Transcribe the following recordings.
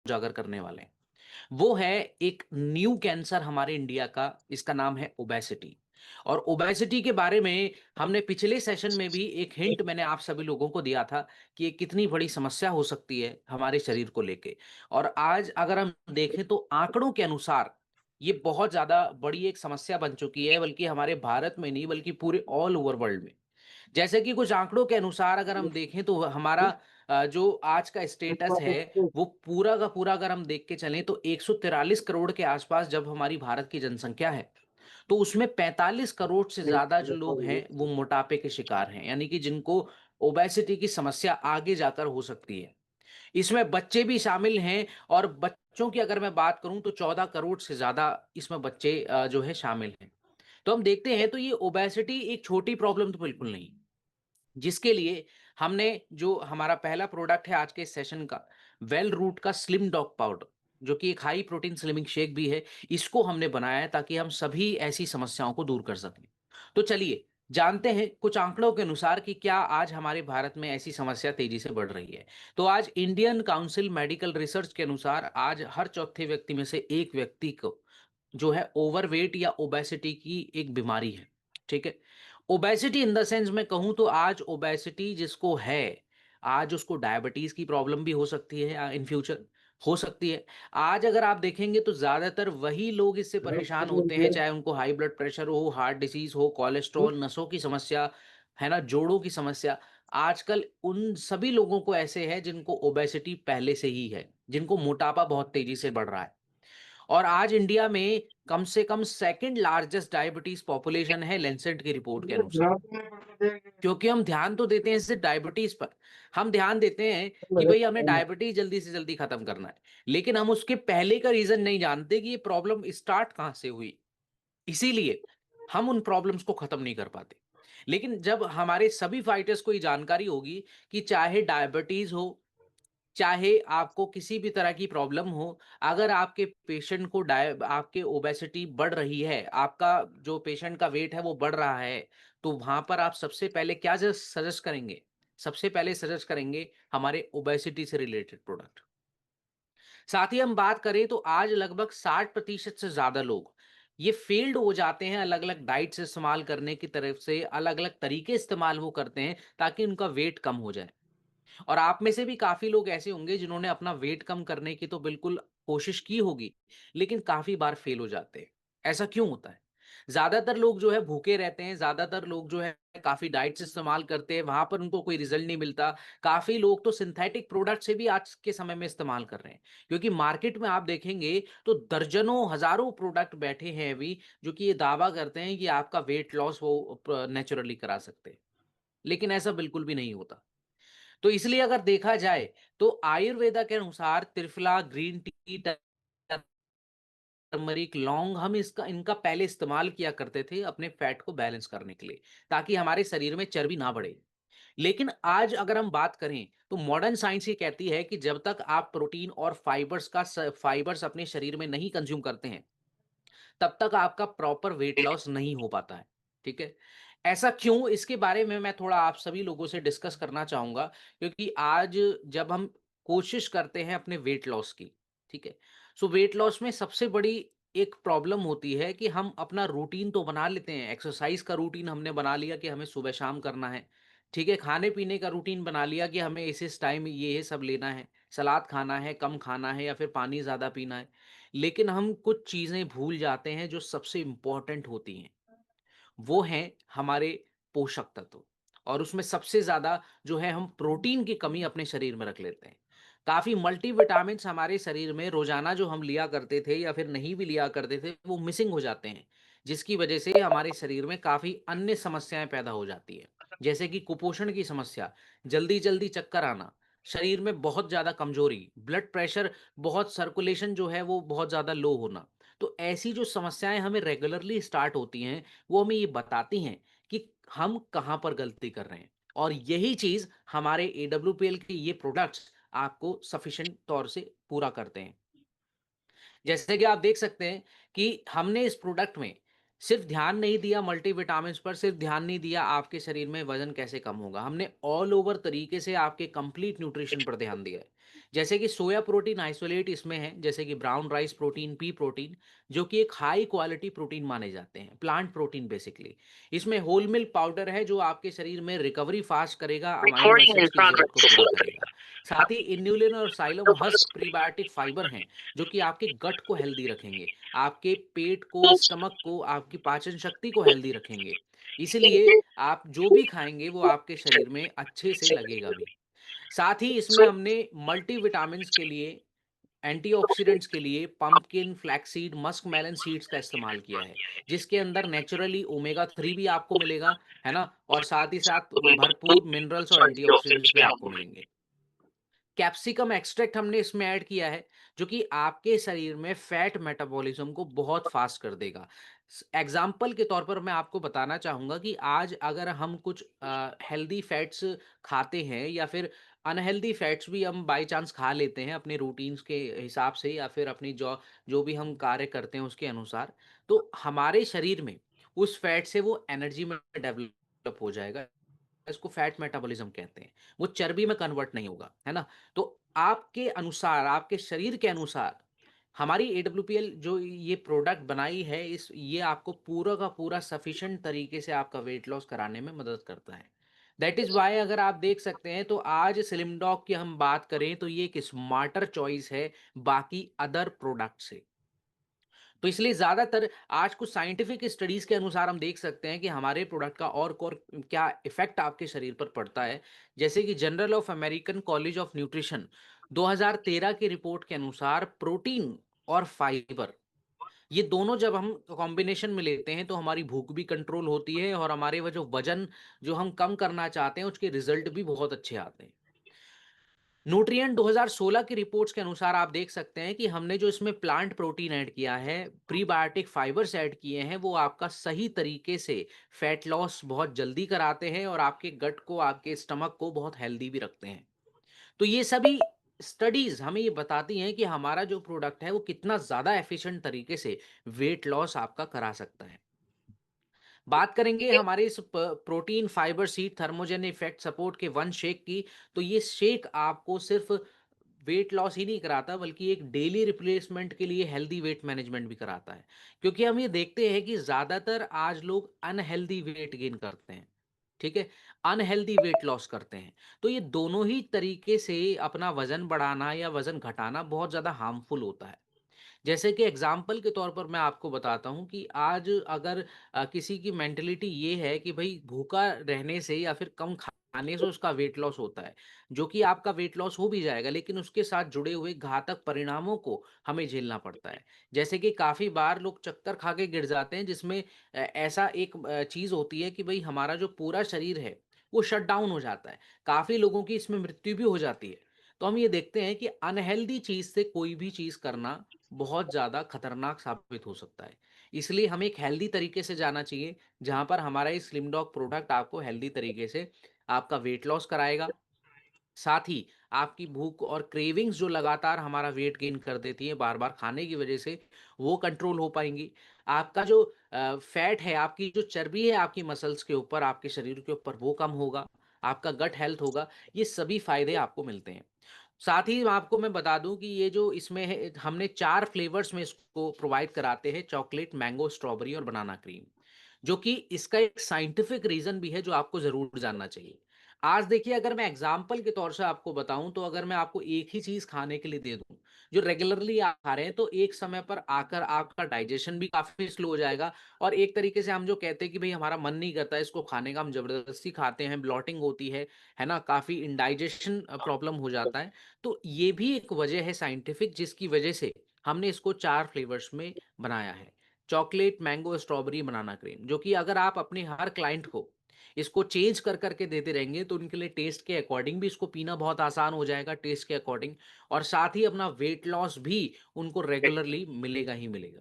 उजागर करने वाले हैं। वो है एक न्यू कैंसर हमारे इंडिया का, इसका नाम है ओबेसिटी। और ओबेसिटी के बारे में हमने पिछले सेशन में भी एक हिंट मैंने आप सभी लोगों को दिया था कि ये कितनी बड़ी समस्या हो सकती है हमारे शरीर को लेके। और आज अगर हम देखें तो आंकड़ों के अनुसार ये बहुत ज्यादा बड़ी एक समस्या बन चुकी है, बल्कि हमारे भारत में नहीं बल्कि पूरे ऑल ओवर वर्ल्ड में। जैसे कि कुछ आंकड़ों के अनुसार अगर हम देखें तो हमारा जो आज का स्टेटस है वो पूरा का पूरा अगर हम देख के चलें तो 143 करोड़ के आसपास जब हमारी भारत की जनसंख्या है, तो उसमें 45 करोड़ से ज्यादा जो लोग हैं वो मोटापे के शिकार हैं, यानी कि जिनको ओबेसिटी की समस्या आगे जाकर हो सकती है। इसमें बच्चे भी शामिल हैं, और बच्चों की अगर मैं बात करूं तो 14 करोड़ से ज्यादा इसमें बच्चे जो है शामिल हैं। तो हम देखते हैं तो ये ओबेसिटी एक छोटी प्रॉब्लम तो बिल्कुल नहीं, जिसके लिए हमने जो हमारा पहला प्रोडक्ट है आज के सेशन का, वेल रूट का स्लिम डॉग पाउडर, जो कि एक हाई प्रोटीन स्लिमिंग शेक भी है, इसको हमने बनाया है ताकि हम सभी ऐसी समस्याओं को दूर कर सकें। तो चलिए जानते हैं कुछ आंकड़ों के अनुसार कि क्या आज हमारे भारत में ऐसी समस्या तेजी से बढ़ रही है। तो आज इंडियन काउंसिल मेडिकल रिसर्च के अनुसार आज हर चौथे व्यक्ति में से एक व्यक्ति को जो है ओवरवेट या ओबेसिटी की एक बीमारी है। ठीक है। ओबेसिटी इन द सेंस मैं कहूं तो आज ओबेसिटी जिसको है, आज उसको डायबिटीज की प्रॉब्लम भी हो सकती है इन फ्यूचर, हो सकती है। आज अगर आप देखेंगे तो ज्यादातर वही लोग इससे परेशान होते हैं, चाहे उनको हाई ब्लड प्रेशर हो, हार्ट डिसीज हो, कोलेस्ट्रॉल, नसों की समस्या है ना, जोड़ों की समस्या। आजकल उन सभी लोगों को ऐसे है जिनको ओबेसिटी पहले से ही है, जिनको मोटापा बहुत तेजी से बढ़ रहा है। और आज इंडिया में कम से कम सेकंड लार्जेस्ट डायबिटीज पॉपुलेशन है लेंसेट की रिपोर्ट के अनुसार। क्योंकि हम ध्यान तो देते हैं सिर्फ डायबिटीज पर, हम ध्यान देते हैं कि भाई हमें डायबिटीज जल्दी से जल्दी खत्म करना है, लेकिन हम उसके पहले का रीजन नहीं जानते कि ये प्रॉब्लम स्टार्ट कहां से हुई। इसीलिए हम उन प्रॉब्लम्स को खत्म नहीं कर पाते। लेकिन जब हमारे सभी फाइटर्स को ये जानकारी होगी कि चाहे डायबिटीज हो, चाहे आपको किसी भी तरह की प्रॉब्लम हो, अगर आपके पेशेंट को आपके ओबेसिटी बढ़ रही है, आपका जो पेशेंट का वेट है वो बढ़ रहा है, तो वहां पर आप सबसे पहले क्या सजेस्ट करेंगे? सबसे पहले सजेस्ट करेंगे हमारे ओबेसिटी से रिलेटेड प्रोडक्ट। साथ ही हम बात करें तो आज लगभग 60% से ज्यादा लोग ये फेल्ड हो जाते हैं अलग अलग डाइट्स इस्तेमाल करने की तरफ से, अलग अलग तरीके इस्तेमाल वो करते हैं ताकि उनका वेट कम हो जाए। और आप में से भी काफ़ी लोग ऐसे होंगे जिन्होंने अपना वेट कम करने की तो बिल्कुल कोशिश की होगी, लेकिन काफ़ी बार फेल हो जाते हैं। ऐसा क्यों होता है? ज़्यादातर लोग जो है भूखे रहते हैं, ज़्यादातर लोग जो है काफ़ी डाइट्स इस्तेमाल करते हैं, वहाँ पर उनको कोई रिज़ल्ट नहीं मिलता। काफ़ी लोग तो सिंथेटिक प्रोडक्ट से भी आज के समय में इस्तेमाल कर रहे हैं, क्योंकि मार्केट में आप देखेंगे तो दर्जनों, हज़ारों प्रोडक्ट बैठे हैं अभी, जो कि ये दावा करते हैं कि आपका वेट लॉस वो नेचुरली करा सकते हैं। लेकिन ऐसा बिल्कुल भी नहीं होता। तो इसलिए अगर देखा जाए तो आयुर्वेदा के अनुसार त्रिफला, ग्रीन टी, टर्मरिक, लौंग, हम इसका इनका पहले इस्तेमाल किया करते थे अपने फैट को बैलेंस करने के लिए, ताकि हमारे शरीर में चर्बी ना बढ़े। लेकिन आज अगर हम बात करें तो मॉडर्न साइंस ये कहती है कि जब तक आप प्रोटीन और फाइबर्स अपने शरीर में नहीं कंज्यूम करते हैं, तब तक आपका प्रॉपर वेट लॉस नहीं हो पाता है। ठीक है। ऐसा क्यों, इसके बारे में मैं थोड़ा आप सभी लोगों से डिस्कस करना चाहूंगा, क्योंकि आज जब हम कोशिश करते हैं अपने वेट लॉस की, ठीक है, सो वेट लॉस में सबसे बड़ी एक प्रॉब्लम होती है कि हम अपना रूटीन तो बना लेते हैं, एक्सरसाइज का रूटीन हमने बना लिया कि हमें सुबह शाम करना है, ठीक है, खाने पीने का रूटीन बना लिया कि हमें इस टाइम ये सब लेना है, सलाद खाना है, कम खाना है, या फिर पानी ज्यादा पीना है। लेकिन हम कुछ चीजें भूल जाते हैं जो सबसे इंपॉर्टेंट होती हैं, वो हैं हमारे पोषक तत्व। और उसमें सबसे ज्यादा जो है हम प्रोटीन की कमी अपने शरीर में रख लेते हैं। काफी मल्टीविटामिन्स हमारे शरीर में रोजाना जो हम लिया करते थे या फिर नहीं भी लिया करते थे वो मिसिंग हो जाते हैं, जिसकी वजह से हमारे शरीर में काफी अन्य समस्याएं पैदा हो जाती है, जैसे कि कुपोषण की समस्या, जल्दी जल्दी चक्कर आना, शरीर में बहुत ज्यादा कमजोरी, ब्लड प्रेशर, बहुत सर्कुलेशन जो है वो बहुत ज्यादा लो होना। तो ऐसी जो समस्याएं हमें रेगुलरली स्टार्ट होती हैं, वो हमें ये बताती हैं कि हम कहाँ पर गलती कर रहे हैं। और यही चीज हमारे एडब्ल्यूपीएल के ये प्रोडक्ट्स आपको सफिशिएंट तौर से पूरा करते हैं। जैसे कि आप देख सकते हैं कि हमने इस प्रोडक्ट में सिर्फ ध्यान नहीं दिया मल्टीविटामिन्स पर, सिर्फ ध्यान नहीं दिया आपके शरीर में वज़न कैसे कम होगा। हमने ऑल ओवर तरीके से आपके कंप्लीट न्यूट्रिशन पर ध्यान दिया है। जैसे कि सोया प्रोटीन आइसोलेट इसमें है, जैसे कि brown rice protein, P protein, जो कि एक हाई क्वालिटी प्रोटीन माने जाते हैं, प्लांट प्रोटीन बेसिकली। इसमें होल मिल्क पाउडर है जो आपके शरीर में रिकवरी फास्ट करेगा, अमाइनो Recording in एसिड्स की ज़रूरत को progress. पूरा करेगा। साथ ही इन्युलिन और साइलम हस्क प्रीबायोटिक फाइबर हैं, जो कि आपके गट को हेल्दी रखेंगे। आपके पेट को, स्टमक को, आपकी पाचन शक्ति को हेल्दी रखेंगे। इसीलिए आप जो भी खाएँगे वो आपके शरीर में अच्छे से लगेगा भी। साथ ही इसमें हमने मल्टीविटामिन्स के लिए, एंटीऑक्सीडेंट्स के लिए pumpkin, flaxseed, muskmelon seeds का इस्तेमाल किया है, जिसके अंदर नेचुरली ओमेगा 3 भी आपको मिलेगा, है ना? और साथ ही साथ भरपूर मिनरल्स और एंटीऑक्सीडेंट्स भी आपको मिलेंगे। कैप्सिकम एक्सट्रैक्ट हमने इसमें ऐड किया है, जो कि आपके शरीर में फैट मेटाबॉलिज्म को बहुत फास्ट कर देगा। एग्जाम्पल के तौर पर मैं आपको बताना चाहूँगा कि आज अगर हम कुछ हेल्दी फैट्स खाते हैं या फिर अनहेल्दी फैट्स भी हम बाय चांस खा लेते हैं अपने रूटीन्स के हिसाब से या फिर अपनी जो जो भी हम कार्य करते हैं उसके अनुसार, तो हमारे शरीर में उस फैट से वो एनर्जी में डेवलप हो जाएगा। इसको फैट मेटाबॉलिज्म कहते हैं। वो चर्बी में कन्वर्ट नहीं होगा, है ना? तो आपके अनुसार, आपके शरीर के अनुसार हमारी एडब्ल्यूपीएल जो ये प्रोडक्ट बनाई है, इस ये आपको पूरा का पूरा सफिशिएंट तरीके से आपका वेट लॉस कराने में मदद करता है। दैट इज़ व्हाई अगर आप देख सकते हैं तो आज स्लिम डॉग की हम बात करें तो ये एक स्मार्टर चॉइस है बाकी अदर प्रोडक्ट से। तो इसलिए ज़्यादातर आज कुछ साइंटिफिक स्टडीज़ के अनुसार हम देख सकते हैं कि हमारे प्रोडक्ट का और क्या इफ़ेक्ट आपके शरीर पर पड़ता है। जैसे कि journal of American college of nutrition 2013 की रिपोर्ट के अनुसार प्रोटीन और फाइबर, ये दोनों जब हम कॉम्बिनेशन में लेते हैं तो हमारी भूख भी कंट्रोल होती है और हमारे वो जो वज़न जो हम कम करना चाहते हैं उसके रिज़ल्ट भी बहुत अच्छे आते हैं। न्यूट्रिएंट 2016 की रिपोर्ट्स के अनुसार आप देख सकते हैं कि हमने जो इसमें प्लांट प्रोटीन ऐड किया है, प्रीबायोटिक फाइबर्स ऐड किए हैं, वो आपका सही तरीके से फैट लॉस बहुत जल्दी कराते हैं और आपके गट को, आपके स्टमक को बहुत हेल्दी भी रखते हैं। तो ये सभी स्टडीज हमें ये बताती हैं कि हमारा जो प्रोडक्ट है वो कितना ज़्यादा एफिशिएंट तरीके से वेट लॉस आपका करा सकता है। बात करेंगे हमारे इस protein fibre seed thermogen effect support के वन शेक की, तो ये शेक आपको सिर्फ वेट लॉस ही नहीं कराता बल्कि एक डेली रिप्लेसमेंट के लिए हेल्दी वेट मैनेजमेंट भी कराता है, क्योंकि हम ये देखते हैं कि ज़्यादातर आज लोग अनहेल्दी वेट गेन करते हैं, ठीक है, अनहेल्दी वेट लॉस करते हैं। तो ये दोनों ही तरीके से अपना वजन बढ़ाना या वजन घटाना बहुत ज़्यादा हार्मफुल होता है। जैसे कि एग्जाम्पल के तौर पर मैं आपको बताता हूँ कि आज अगर किसी की मेंटेलिटी ये है कि भाई भूखा रहने से या फिर कम खाने से उसका वेट लॉस होता है, जो कि आपका वेट लॉस हो भी जाएगा लेकिन उसके साथ जुड़े हुए घातक परिणामों को हमें झेलना पड़ता है। जैसे कि काफ़ी बार लोग चक्कर खा के गिर जाते हैं, जिसमें ऐसा एक चीज़ होती है कि भाई हमारा जो पूरा शरीर है वो शट डाउन हो जाता है। काफ़ी लोगों की इसमें मृत्यु भी हो जाती है। तो हम ये देखते हैं कि अनहेल्दी चीज़ से कोई भी चीज़ करना बहुत ज़्यादा खतरनाक साबित हो सकता है। इसलिए हमें एक हेल्दी तरीके से जाना चाहिए, जहाँ पर हमारा ये स्लिम डॉग प्रोडक्ट आपको हेल्दी तरीके से आपका वेट लॉस कराएगा। साथ ही आपकी भूख और क्रेविंग्स जो लगातार हमारा वेट गेन कर देती है बार-बार खाने की वजह से, वो कंट्रोल हो पाएँगी। आपका जो फैट है, आपकी जो चर्बी है आपकी मसल्स के ऊपर, आपके शरीर के ऊपर, वो कम होगा। आपका गट हेल्थ होगा। ये सभी फ़ायदे आपको मिलते हैं। साथ ही आपको मैं बता दूँ कि ये जो इसमें है, हमने 4 फ्लेवर्स में इसको प्रोवाइड कराते हैं, चॉकलेट, मैंगो, स्ट्रॉबेरी और बनाना क्रीम। जो कि इसका एक साइंटिफिक रीज़न भी है जो आपको ज़रूर जानना चाहिए। आज देखिए, अगर मैं एग्ज़ाम्पल के तौर से आपको बताऊँ तो अगर मैं आपको एक ही चीज़ खाने के लिए दे दूँ, जो रेगुलरली आप खा रहे हैं, तो एक समय पर आकर आपका डाइजेशन भी काफ़ी स्लो हो जाएगा और एक तरीके से हम जो कहते हैं कि भई हमारा मन नहीं करता है इसको खाने का, हम ज़बरदस्ती खाते हैं, ब्लॉटिंग होती है ना? काफ़ी इंडाइजेशन प्रॉब्लम हो जाता है। तो ये भी एक वजह है साइंटिफिक, जिसकी वजह से हमने इसको 4 फ्लेवर्स में बनाया है। चॉकलेट, मैंगो, स्ट्रॉबेरी, बनाना क्रीम, जो कि अगर आप अपने हर क्लाइंट को इसको चेंज कर के देते रहेंगे तो उनके लिए टेस्ट के अकॉर्डिंग भी इसको पीना बहुत आसान हो जाएगा, टेस्ट के अकॉर्डिंग, और साथ ही अपना वेट लॉस भी उनको रेगुलरली मिलेगा ही मिलेगा।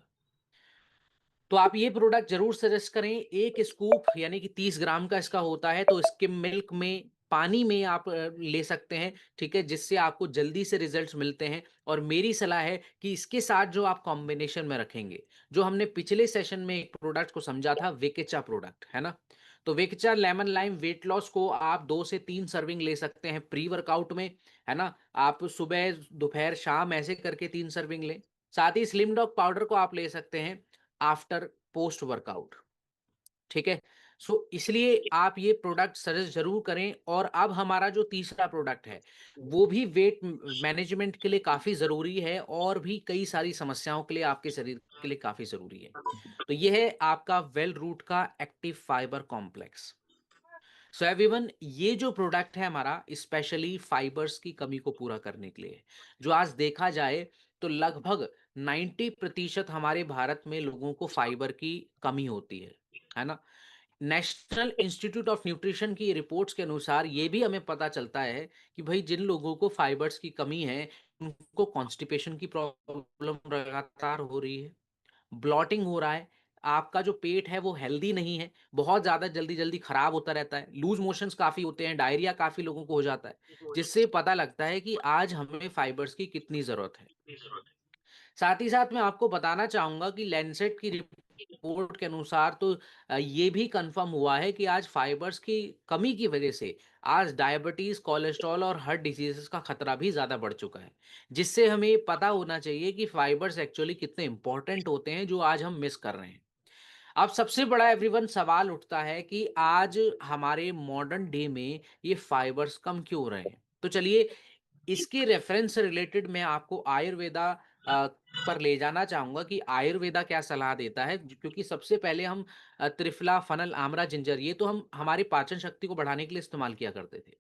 तो आप ये प्रोडक्ट ज़रूर सजेस्ट करें। 1 स्कूप यानी कि 30 ग्राम का इसका होता है, तो स्किम मिल्क में पानी में आप ले सकते हैं, ठीक है? जिससे आपको जल्दी से रिज़ल्ट्स मिलते हैं और मेरी सलाह है कि इसके साथ जो आप कॉम्बिनेशन में रखेंगे, जो हमने पिछले सेशन में एक प्रोडक्ट को समझा था विकिचा प्रोडक्ट, है ना? तो विकिचा लेमन लाइम वेट लॉस को आप 2 से 3 सर्विंग ले सकते हैं प्री वर्कआउट में, है ना? आप सुबह, दोपहर, शाम ऐसे करके 3 सर्विंग लें। साथ ही स्लिम डॉग पाउडर को आप ले सकते हैं आफ्टर पोस्ट वर्कआउट, ठीक है? सो इसलिए आप ये प्रोडक्ट सजेस्ट ज़रूर करें और अब हमारा जो तीसरा प्रोडक्ट है, वो भी वेट मैनेजमेंट के लिए काफ़ी ज़रूरी है और भी कई सारी समस्याओं के लिए आपके शरीर के लिए काफ़ी ज़रूरी है। तो ये है आपका वेल रूट का active fibre complex. So everyone, ये जो प्रोडक्ट है हमारा स्पेशली फाइबर्स की कमी को पूरा करने के लिए, जो आज देखा जाए तो लगभग 90% हमारे भारत में लोगों को फाइबर की कमी होती है ना? नेशनल इंस्टीट्यूट ऑफ न्यूट्रिशन की रिपोर्ट्स के अनुसार ये भी हमें पता चलता है कि भाई जिन लोगों को फाइबर्स की कमी है, उनको कॉन्स्टिपेशन की प्रॉब्लम लगातार हो रही है, ब्लॉटिंग हो रहा है, आपका जो पेट है वो हेल्दी नहीं है, बहुत ज़्यादा जल्दी-जल्दी खराब होता रहता है, लूज़ मोशंस काफ़ी होते हैं, डायरिया काफ़ी लोगों को हो जाता है, जिससे पता लगता है कि आज हमें फाइबर्स की कितनी ज़रूरत है। साथ ही साथ मैं आपको बताना चाहूँगा कि लैंसेट की रिपोर्ट के अनुसार तो ये भी कंफर्म हुआ है कि आज फाइबर्स की कमी की वजह से आज डायबिटीज़, कोलेस्ट्रॉल और हार्ट डिसीज़ेज़ का खतरा भी ज़्यादा बढ़ चुका है। जिससे हमें पता होना चाहिए कि फाइबर्स एक्चुअली कितने इम्पोर्टेंट होते हैं, जो आज हम मिस कर रहे हैं। अब सबसे बड़ा एवरीवन सवाल उठता है कि आज हमारे मॉडर्न डे में ये फाइबर्स कम क्यों हो रहे हैं? तो चलिए इसके रेफरेंस से रिलेटेड मैं आपको आयुर्वेदा अ, पर ले जाना चाहूँगा कि आयुर्वेदा क्या सलाह देता है, क्योंकि सबसे पहले हम त्रिफला, फनल, आमला, जिंजर ये तो हम हमारी पाचन शक्ति को बढ़ाने के लिए इस्तेमाल किया करते थे।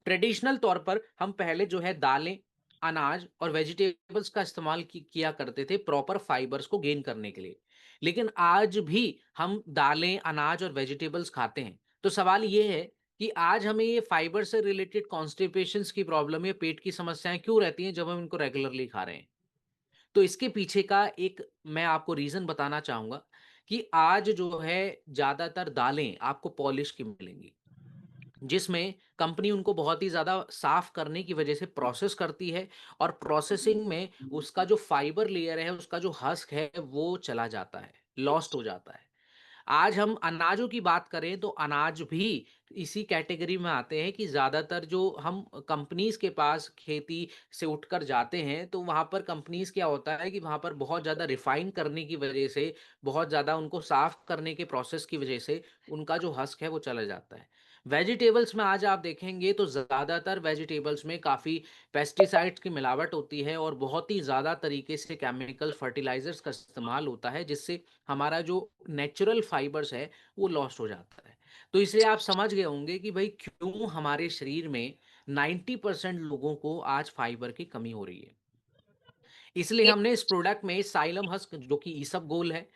ट्रेडिशनल तौर पर हम पहले जो है दालें, अनाज और वेजिटेबल्स का इस्तेमाल किया करते थे प्रॉपर फाइबर्स को गेन करने के लिए। लेकिन आज भी हम दालें, अनाज और वेजिटेबल्स खाते हैं। तो सवाल ये है कि आज हमें ये फाइबर से रिलेटेड कॉन्स्टिपेशंस की प्रॉब्लम या पेट की समस्याएँ क्यों रहती हैं जब हम इनको रेगुलरली खा रहे हैं? तो इसके पीछे का एक मैं आपको रीज़न बताना चाहूँगा कि आज जो है ज़्यादातर दालें आपको पॉलिश की मिलेंगी, जिसमें कंपनी उनको बहुत ही ज़्यादा साफ़ करने की वजह से प्रोसेस करती है और प्रोसेसिंग में उसका जो फाइबर लेयर है, उसका जो हस्क है, वो चला जाता है, लॉस्ट हो जाता है। आज हम अनाजों की बात करें तो अनाज भी इसी कैटेगरी में आते हैं कि ज़्यादातर जो हम कंपनीज़ के पास खेती से उठकर जाते हैं, तो वहाँ पर कंपनीज़ क्या होता है कि वहाँ पर बहुत ज़्यादा रिफ़ाइन करने की वजह से, बहुत ज़्यादा उनको साफ़ करने के प्रोसेस की वजह से उनका जो हस्क है वो चला जाता है। वेजिटेबल्स में आज आप देखेंगे तो ज़्यादातर वेजिटेबल्स में काफ़ी पेस्टिसाइड्स की मिलावट होती है और बहुत ही ज़्यादा तरीके से केमिकल फर्टिलाइज़र्स का इस्तेमाल होता है, जिससे हमारा जो नेचुरल फाइबर्स है वो लॉस्ट हो जाता है। तो इसलिए आप समझ गए होंगे कि भाई क्यों हमारे शरीर में 90% लोगों को आज फाइबर की कमी हो रही है। इसलिए हमने इस प्रोडक्ट में साइलम हस्क जो कि ईसबगोल है,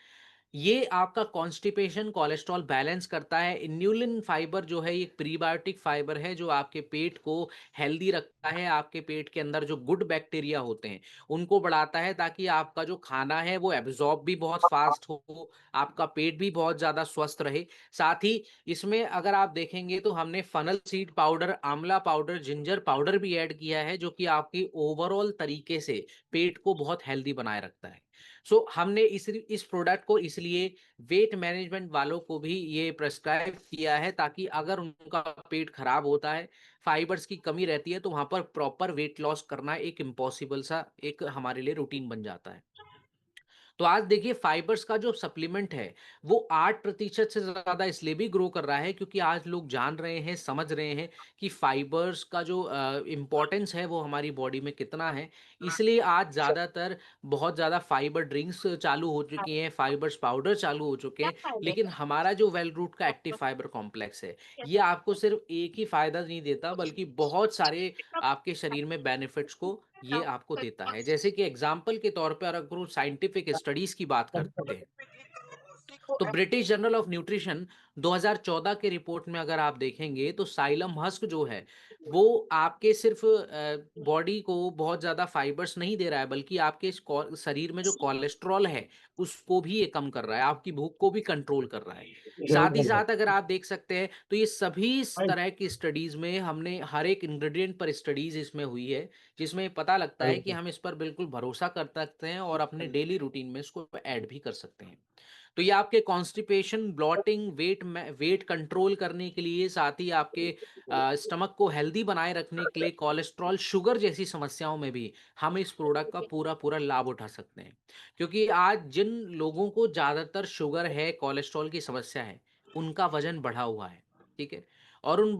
ये आपका कॉन्स्टिपेशन, कोलेस्ट्रॉल बैलेंस करता है। इन्यूलिन फाइबर जो है, ये एक प्रीबायोटिक फाइबर है जो आपके पेट को हेल्दी रखता है। आपके पेट के अंदर जो गुड बैक्टीरिया होते हैं, उनको बढ़ाता है ताकि आपका जो खाना है वो एब्ज़ॉर्ब भी बहुत फ़ास्ट हो, आपका पेट भी बहुत ज़्यादा स्वस्थ रहे। साथ ही इसमें अगर आप देखेंगे तो हमने फनल सीड पाउडर, आंवला पाउडर, जिंजर पाउडर भी ऐड किया है, जो कि आपकी ओवरऑल तरीके से पेट को बहुत हेल्दी बनाए रखता है। सो हमने इस प्रोडक्ट को इसलिए वेट मैनेजमेंट वालों को भी ये प्रिस्क्राइब किया है, ताकि अगर उनका पेट खराब होता है, फाइबर्स की कमी रहती है, तो वहाँ पर प्रॉपर वेट लॉस करना एक इम्पॉसिबल सा एक हमारे लिए रूटीन बन जाता है। तो आज देखिए फाइबर्स का जो सप्लीमेंट है, वो 8% से ज़्यादा इसलिए भी ग्रो कर रहा है क्योंकि आज लोग जान रहे हैं, समझ रहे हैं कि फाइबर्स का जो इम्पोर्टेंस है वो हमारी बॉडी में कितना है। इसलिए आज ज़्यादातर बहुत ज़्यादा फाइबर ड्रिंक्स चालू हो चुकी हैं, फाइबर्स पाउडर चालू हो चुके हैं। लेकिन हमारा जो वेल रूट का एक्टिव फाइबर कॉम्प्लेक्स है, ये आपको सिर्फ़ एक ही फ़ायदा नहीं देता, बल्कि बहुत सारे आपके शरीर में बेनिफिट्स को ये आपको देता है। जैसे कि एग्ज़ाम्पल के तौर पे अगर साइंटिफिक स्टडीज़ की बात करते हैं, तो ब्रिटिश जर्नल ऑफ न्यूट्रिशन 2014 के रिपोर्ट में अगर आप देखेंगे तो साइलम हस्क जो है वो आपके सिर्फ बॉडी को बहुत ज़्यादा फाइबर्स नहीं दे रहा है, बल्कि आपके शरीर में जो कोलेस्ट्रॉल है उसको भी ये कम कर रहा है, आपकी भूख को भी कंट्रोल कर रहा है। साथ ही साथ अगर आप देख सकते हैं तो ये सभी इस तरह की स्टडीज में हमने हर एक इंग्रेडिएंट पर स्टडीज इसमें हुई है, जिसमें पता लगता है कि हम इस पर बिल्कुल भरोसा कर सकते हैं और अपने डेली रूटीन में इसको ऐड भी कर सकते हैं। तो ये आपके कॉन्स्टिपेशन, ब्लॉटिंग, वेट कंट्रोल करने के लिए, साथ ही आपके स्टमक को हेल्दी बनाए रखने के लिए, कोलेस्ट्रॉल, शुगर जैसी समस्याओं में भी हम इस प्रोडक्ट का पूरा लाभ उठा सकते हैं। क्योंकि आज जिन लोगों को ज़्यादातर शुगर है, कोलेस्ट्रॉल की समस्या है, उनका वज़न बढ़ा हुआ है, ठीक है? और उन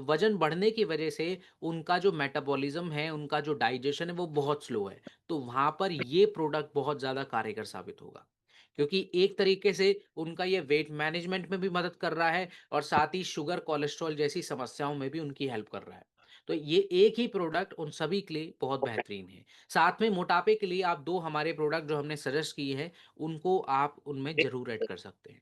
वज़न बढ़ने की वजह से उनका जो मेटाबॉलिज़्म है, उनका जो डाइजेशन है, वो बहुत स्लो है। तो वहाँ पर ये प्रोडक्ट बहुत ज़्यादा कारगर साबित होगा। क्योंकि एक तरीके से उनका ये वेट मैनेजमेंट में भी मदद कर रहा है और साथ ही शुगर, कोलेस्ट्रॉल जैसी समस्याओं में भी उनकी हेल्प कर रहा है। तो ये एक ही प्रोडक्ट उन सभी के लिए बहुत बेहतरीन है। साथ में मोटापे के लिए आप 2 हमारे प्रोडक्ट जो हमने सजेस्ट किए हैं, उनको आप उनमें ज़रूर ऐड कर सकते हैं।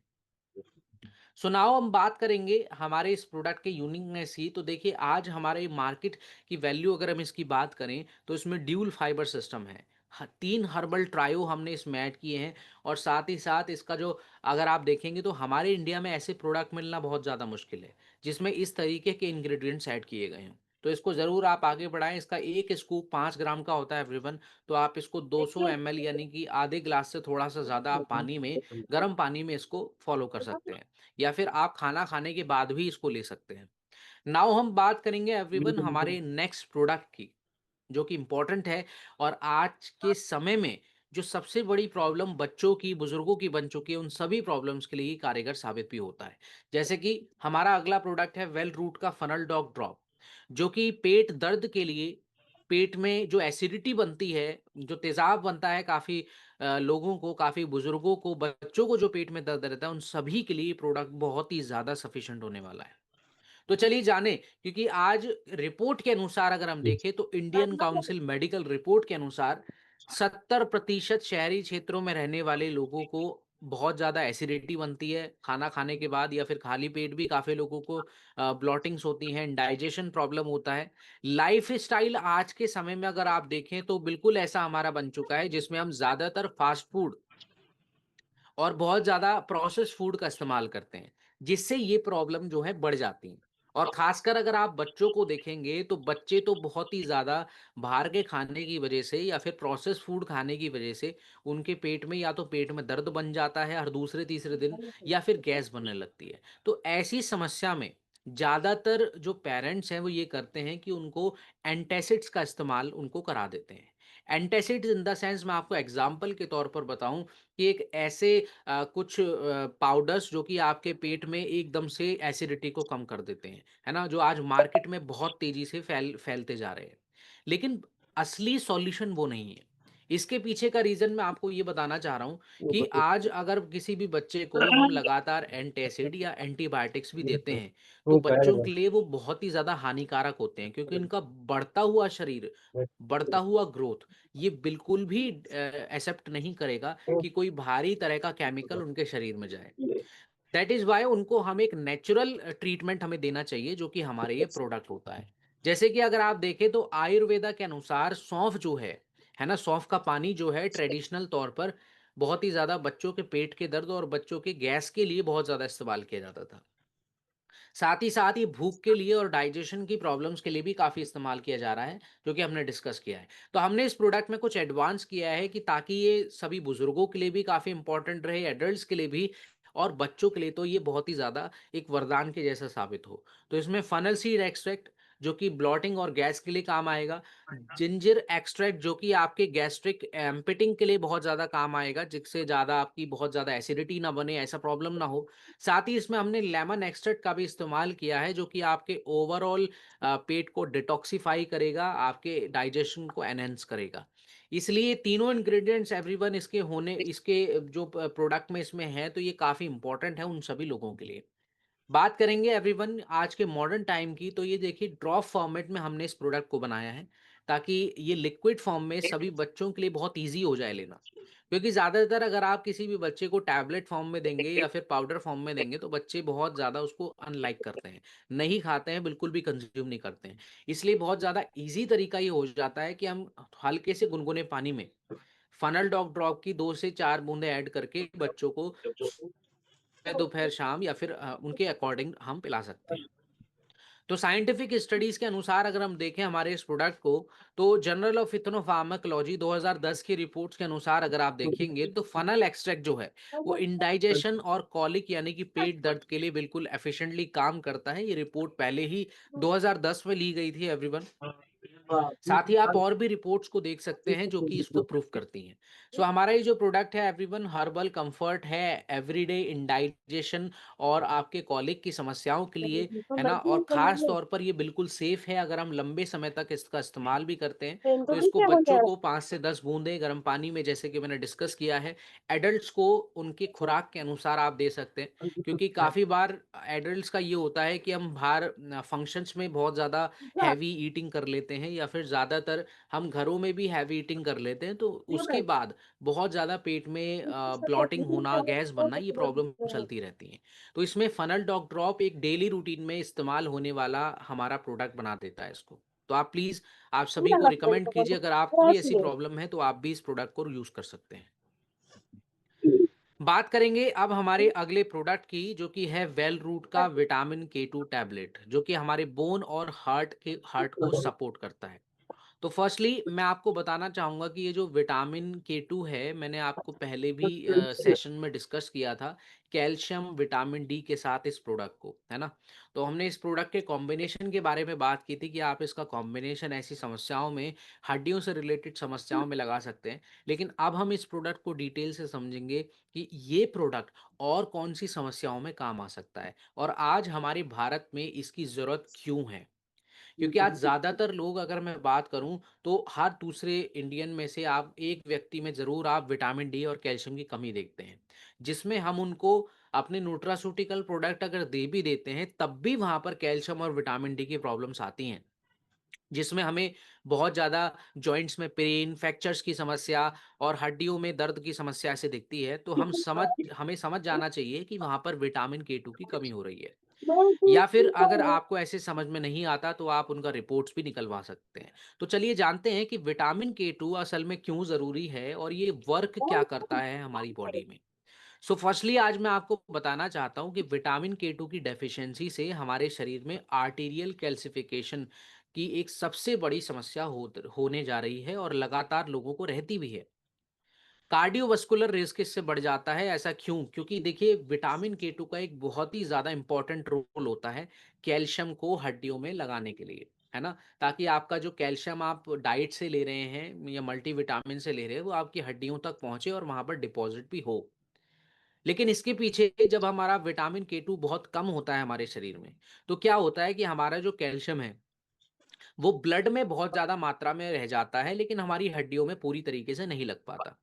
सो नाउ हम बात करेंगे हमारे इस प्रोडक्ट के यूनिकनेस की। तो देखिए आज हमारे मार्केट की वैल्यू अगर हम इसकी बात करें तो इसमें ड्यूल फाइबर सिस्टम है। 3 हर्बल ट्रायो हमने इसमें ऐड किए हैं और साथ ही साथ इसका जो अगर आप देखेंगे तो हमारे इंडिया में ऐसे प्रोडक्ट मिलना बहुत ज़्यादा मुश्किल है, जिसमें इस तरीके के इंग्रेडिएंट्स ऐड किए गए हैं। तो इसको ज़रूर आप आगे बढ़ाएँ। इसका 1 स्कूप 5 ग्राम का होता है एवरीवन। तो आप इसको 200 एमएल यानी कि आधे ग्लास से थोड़ा-सा ज़्यादा आप पानी में, गर्म पानी में इसको फ़ॉलो कर सकते हैं। या फिर आप खाना खाने के बाद भी इसको ले सकते हैं। नाउ हम बात करेंगे एवरीवन हमारे नेक्स्ट प्रोडक्ट की, जो कि इम्पोर्टेंट है और आज के समय में जो सबसे बड़ी प्रॉब्लम बच्चों की, बुजुर्गों की बन चुकी है, उन सभी प्रॉब्लम्स के लिए ये कारगर साबित भी होता है। जैसे कि हमारा अगला प्रोडक्ट है वेल रूट का फनल डॉग ड्रॉप, जो कि पेट दर्द के लिए, पेट में जो एसिडिटी बनती है, जो तेज़ाब बनता है काफ़ी लोगों को, काफ़ी बुजुर्गों को, बच्चों को जो पेट में दर्द रहता है, उन सभी के लिए ये प्रोडक्ट बहुत ही ज़्यादा सफिशिएंट होने वाला है। तो चलिए जानें, क्योंकि आज रिपोर्ट के अनुसार अगर हम देखें तो इंडियन काउंसिल मेडिकल रिपोर्ट के अनुसार 70% शहरी क्षेत्रों में रहने वाले लोगों को बहुत ज़्यादा एसिडिटी बनती है खाना खाने के बाद, या फिर खाली पेट भी काफ़ी लोगों को ब्लॉटिंग्स होती हैं, डाइजेशन प्रॉब्लम होता है। लाइफ़स्टाइल आज के समय में अगर आप देखें तो बिल्कुल ऐसा हमारा बन चुका है जिसमें हम ज़्यादातर फास्ट फूड और बहुत ज़्यादा प्रोसेस्ड फूड का इस्तेमाल करते हैं, जिससे ये प्रॉब्लम जो है बढ़ जाती है। और ख़ासकर अगर आप बच्चों को देखेंगे, तो बच्चे तो बहुत ही ज़्यादा बाहर के खाने की वजह से या फिर प्रोसेस्ड फूड खाने की वजह से उनके पेट में या तो पेट में दर्द बन जाता है हर दूसरे-तीसरे दिन, या फिर गैस बनने लगती है। तो ऐसी समस्या में ज़्यादातर जो पेरेंट्स हैं, वो ये करते हैं कि उनको एंटासिड्स का इस्तेमाल उनको करा देते हैं। एंटासिड्स इन द सेंस मैं आपको एग्ज़ाम्पल के तौर पर बताऊँ कि एक ऐसे कुछ पाउडर्स जो कि आपके पेट में एकदम से एसिडिटी को कम कर देते हैं, है ना? जो आज मार्केट में बहुत तेज़ी से फैलते जा रहे हैं। लेकिन असली सॉल्यूशन वो नहीं है। इसके पीछे का रीज़न मैं आपको ये बताना चाह रहा हूँ कि आज अगर किसी भी बच्चे को हम लगातार एंटासिड या एंटीबायोटिक्स भी देते हैं, तो बच्चों के लिए वो बहुत ही ज़्यादा हानिकारक होते हैं, क्योंकि उनका बढ़ता हुआ शरीर, बढ़ता हुआ ग्रोथ, ये बिल्कुल भी एक्सेप्ट नहीं करेगा कि कोई भारी तरह का केमिकल उनके शरीर में जाए। दैट इज़ व्हाई उनको हम एक नेचुरल ट्रीटमेंट हमें देना चाहिए, जो कि हमारे ये प्रोडक्ट होता है। जैसे कि अगर आप देखें तो आयुर्वेदा के अनुसार सौंफ जो है ना? सौंफ का पानी जो है ट्रेडिशनल तौर पर बहुत ही ज़्यादा बच्चों के पेट के दर्द और बच्चों के गैस के लिए बहुत ज़्यादा इस्तेमाल किया जाता था। साथ ही साथ ये भूख के लिए और डाइजेशन की प्रॉब्लम्स के लिए भी काफ़ी इस्तेमाल किया जा रहा है, जो कि हमने डिस्कस किया है। तो हमने इस प्रोडक्ट में कुछ एडवांस किया है कि ताकि ये सभी बुजुर्गों के लिए भी काफ़ी इम्पोर्टेंट रहे, एडल्ट्स के लिए भी और बच्चों के लिए तो ये बहुत ही ज़्यादा एक वरदान के जैसा साबित हो। तो इसमें फनल सीड एक्सट्रैक्ट जो कि ब्लॉटिंग और गैस के लिए काम आएगा, जिंजर एक्सट्रैक्ट जो कि आपके गैस्ट्रिक एम्पिटिंग के लिए बहुत ज़्यादा काम आएगा, जिससे ज़्यादा आपकी बहुत ज़्यादा एसिडिटी ना बने, ऐसा प्रॉब्लम ना हो। साथ ही इसमें हमने लेमन एक्सट्रैक्ट का भी इस्तेमाल किया है, जो कि आपके ओवरऑल पेट को डिटॉक्सिफाई करेगा, आपके डाइजेशन को एनहांस करेगा। इसलिए तीनों इंग्रेडिएंट्स एवरीवन इसके जो प्रोडक्ट में इसमें है, तो ये काफ़ी इंपॉर्टेंट है उन सभी लोगों के लिए। बात करेंगे एवरीवन आज के मॉडर्न टाइम की, तो ये देखिए ड्रॉप फॉर्मेट में हमने इस प्रोडक्ट को बनाया है। ताकि ये लिक्विड फॉर्म में सभी बच्चों के लिए बहुत ईज़ी हो जाए लेना। क्योंकि ज़्यादातर अगर आप किसी भी बच्चे को टैबलेट फॉर्म में देंगे या फिर पाउडर फॉर्म में देंगे तो बच्चे बहुत ज़्यादा उसको अनलाइक करते हैं। नहीं खाते हैं, बिल्कुल भी कंज़्यूम नहीं करते हैं। इसलिए बहुत ज़्यादा ईज़ी तरीका ये हो जाता है कि हम हल्के से गुनगुने पानी में फ़नल डॉग ड्रॉप की 2 से 4 बूँदें ऐड करके बच्चों को सुबह, दोपहर, शाम या फिर उनके अकॉर्डिंग हम पिला सकते हैं। तो साइंटिफिक स्टडीज़ के अनुसार अगर हम देखें हमारे इस प्रोडक्ट को, तो जर्नल ऑफ इथनोफार्माकोलॉजी 2010 की रिपोर्ट्स के अनुसार अगर आप देखेंगे तो फ़नल एक्सट्रैक्ट जो है, वो इंडाइजेशन और कॉलिक यानी कि पेट दर्द के लिए बिल्कुल एफिशिएंटली काम करता है। ये रिपोर्ट पहले ही 2010 में ली गई थी एवरीवन। साथ ही आप और भी रिपोर्ट्स को देख सकते हैं जो कि इसको प्रूफ करती हैं। सो हमारा ये जो प्रोडक्ट है एवरीवन हर्बल कंफर्ट है एवरीडे इंडाइजेशन और आपके कॉलिक की समस्याओं के लिए, है ना? और खास तौर पर ये बिल्कुल सेफ है अगर हम लंबे समय तक इसका इस्तेमाल भी करते हैं, तो इसको बच्चों को 5 से 10 बूंदें गर्म पानी में जैसे कि मैंने डिस्कस किया है, एडल्ट्स को उनकी खुराक के अनुसार आप दे सकते हैं। क्योंकि काफ़ी बार एडल्ट्स का ये होता है कि हम बाहर फंक्शंस में बहुत ज़्यादा हैवी ईटिंग कर लेते हैं या फिर ज़्यादातर हम घरों में भी हैवी ईटिंग कर लेते हैं, तो उसके बाद बहुत ज़्यादा पेट में ब्लॉटिंग होना, गैस बनना, ये प्रॉब्लम चलती रहती हैं। तो इसमें फ़नल डॉग ड्रॉप एक डेली रूटीन में इस्तेमाल होने वाला हमारा प्रोडक्ट बना देता है इसको। तो आप प्लीज़ आप सभी को रिकमेंड कीजिए अगर आपको भी ऐसी प्रॉब्लम है तो आप भी इस प्रोडक्ट को यूज़ कर सकते हैं। बात करेंगे अब हमारे अगले प्रोडक्ट की जो कि है वेल रूट का विटामिन के 2 टैबलेट जो कि हमारे बोन और हार्ट को सपोर्ट करता है। तो फर्स्टली मैं आपको बताना चाहूँगा कि ये जो विटामिन के 2 है, मैंने आपको पहले भी सेशन में डिस्कस किया था, कैल्शियम, विटामिन डी के साथ इस प्रोडक्ट को, है ना? तो हमने इस प्रोडक्ट के कॉम्बिनेशन के बारे में बात की थी कि आप इसका कॉम्बिनेशन ऐसी समस्याओं में, हड्डियों से रिलेटेड समस्याओं में लगा सकते हैं। लेकिन अब हम इस प्रोडक्ट को डिटेल से समझेंगे कि ये प्रोडक्ट और कौन-सी समस्याओं में काम आ सकता है और आज हमारे भारत में इसकी ज़रूरत क्यों है? क्योंकि आज ज़्यादातर लोग अगर मैं बात करूँ तो हर दूसरे इंडियन में से आप एक व्यक्ति में ज़रूर आप विटामिन डी और कैल्शियम की कमी देखते हैं। जिसमें हम उनको अपने न्यूट्रास्यूटिकल प्रोडक्ट अगर दे भी देते हैं तब भी वहाँ पर कैल्शियम और विटामिन डी की प्रॉब्लम्स आती हैं। जिसमें हमें बहुत ज़्यादा जॉइंट्स में पेन, फ्रैक्चर्स की समस्या और हड्डियों में दर्द की समस्या ऐसे दिखती है, तो हमें समझ जाना चाहिए कि वहाँ पर विटामिन के 2 की कमी हो रही है। या फिर अगर आपको ऐसे समझ में नहीं आता तो आप उनका रिपोर्ट्स भी निकलवा सकते हैं। तो चलिए जानते हैं कि विटामिन के 2 असल में क्यों ज़रूरी है और ये वर्क क्या करता है हमारी बॉडी में। सो फर्स्टली आज मैं आपको बताना चाहता हूँ कि विटामिन के 2 की डेफिशिएंसी से हमारे शरीर में आर्टेरियल कैल्सिफिकेशन की एक सबसे बड़ी समस्या होने जा रही है और लगातार लोगों को रहती भी है। कार्डियोवास्कुलर रिस्क इससे बढ़ जाता है, ऐसा क्यों? क्योंकि देखिए विटामिन के 2 का एक बहुत ही ज़्यादा इम्पोर्टेंट रोल होता है कैल्शियम को हड्डियों में लगाने के लिए, है ना? ताकि आपका जो कैल्शियम आप डाइट से ले रहे हैं या मल्टीविटामिन से ले रहे हैं, वो आपकी हड्डियों तक पहुँचे और वहाँ पर डिपॉज़िट भी हो। लेकिन इसके पीछे जब हमारा विटामिन के 2 बहुत कम होता है हमारे शरीर में, तो क्या होता है कि हमारा जो कैल्शियम है वो ब्लड में बहुत ज़्यादा मात्रा में रह जाता है, लेकिन हमारी हड्डियों में पूरी तरीके से नहीं लग पाता।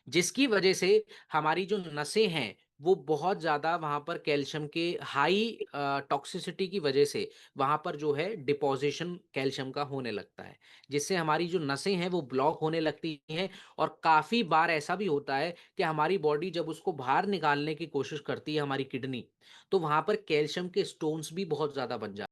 जिसकी वजह से हमारी जो नसें हैं, वो बहुत ज़्यादा वहाँ पर कैल्शियम के हाई टॉक्सिसिटी की वजह से वहाँ पर जो है डिपोज़िशन कैल्शियम का होने लगता है। जिससे हमारी जो नसें हैं, वो ब्लॉक होने लगती हैं और काफ़ी बार ऐसा भी होता है कि हमारी बॉडी जब उसको बाहर निकालने की कोशिश करती है, हमारी किडनी, तो वहाँ पर कैल्शियम के स्टोन्स भी बहुत ज़्यादा बन जाते हैं।